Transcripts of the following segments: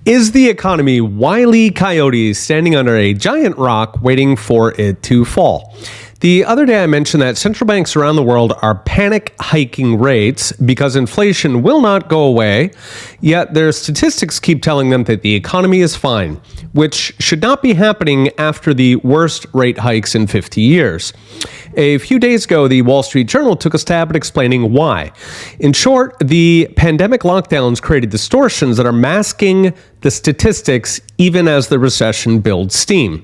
Is the economy Wile E. Coyote standing under a giant rock waiting for it to fall? The other day I mentioned that central banks around the world are panic hiking rates because inflation will not go away, yet their statistics keep telling them that the economy is fine, which should not be happening after the worst rate hikes in 50 years. A few days ago, the Wall Street Journal took a stab at explaining why. In short, the pandemic lockdowns created distortions that are masking the statistics even as the recession builds steam.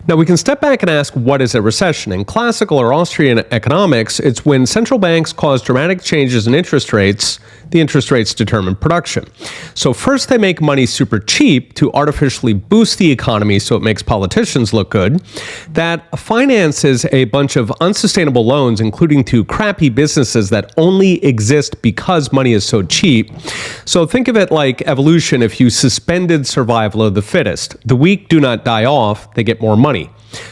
Now, we can step back and ask, what is a recession? In classical or Austrian economics, it's when central banks cause dramatic changes in interest rates. The interest rates determine production. So first they make money super cheap to artificially boost the economy so it makes politicians look good. That finances a bunch of unsustainable loans, including to crappy businesses that only exist because money is so cheap. So think of it like evolution. If you suspended survival of the fittest, the weak do not die off, they get more money.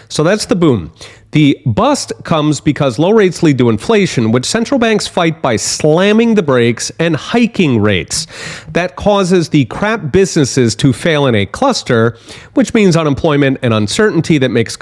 So that's the boom. The bust comes because low rates lead to inflation, which central banks fight by slamming the brakes and hiking rates. That causes the crap businesses to fail in a cluster, which means unemployment and uncertainty that makes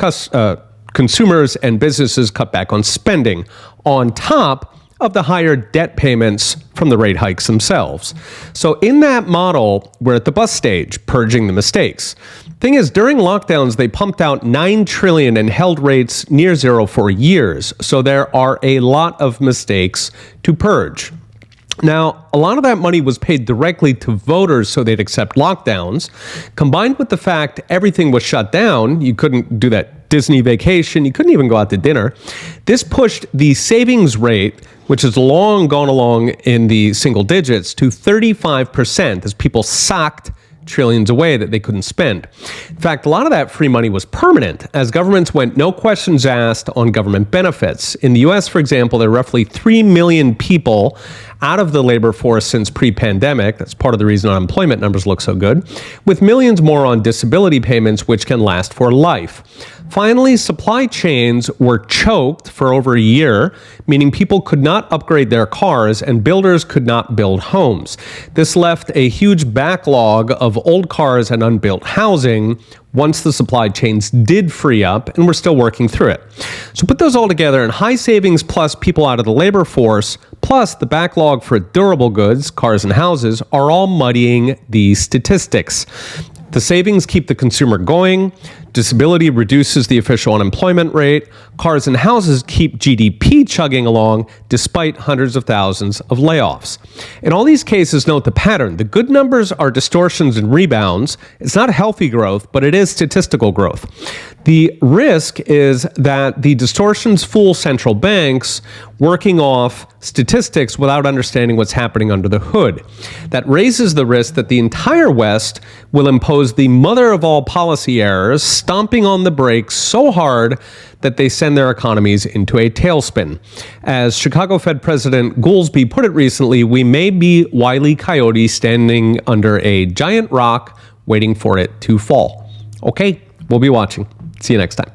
consumers and businesses cut back on spending, on top of the higher debt payments from the rate hikes themselves. So in that model, we're at the bust stage, purging the mistakes. Thing is, during lockdowns, they pumped out $9 trillion and held rates near zero for years. So there are a lot of mistakes to purge. Now, a lot of that money was paid directly to voters so they'd accept lockdowns. Combined with the fact everything was shut down, you couldn't do that Disney vacation, you couldn't even go out to dinner. This pushed the savings rate, which has long gone along in the single digits, to 35% as people socked trillions away that they couldn't spend. In fact, a lot of that free money was permanent as governments went no questions asked on government benefits. In the US, for example, there are roughly 3 million people out of the labor force since pre-pandemic. That's part of the reason unemployment numbers look so good, with millions more on disability payments, which can last for life. Finally, supply chains were choked for over a year, meaning people could not upgrade their cars and builders could not build homes. This left a huge backlog of old cars and unbuilt housing once the supply chains did free up, and we're still working through it. So put those all together, and high savings plus people out of the labor force, plus the backlog for durable goods, cars and houses, are all muddying the statistics. The savings keep the consumer going. Disability reduces the official unemployment rate. Cars and houses keep GDP chugging along despite hundreds of thousands of layoffs. In all these cases, note the pattern. The good numbers are distortions and rebounds. It's not healthy growth, but it is statistical growth. The risk is that the distortions fool central banks working off statistics without understanding what's happening under the hood. That raises the risk that the entire West will impose the mother of all policy errors, stomping on the brakes so hard that they send their economies into a tailspin. As Chicago Fed President Goolsbee put it recently, we may be Wile E. Coyote standing under a giant rock waiting for it to fall. Okay, we'll be watching. See you next time.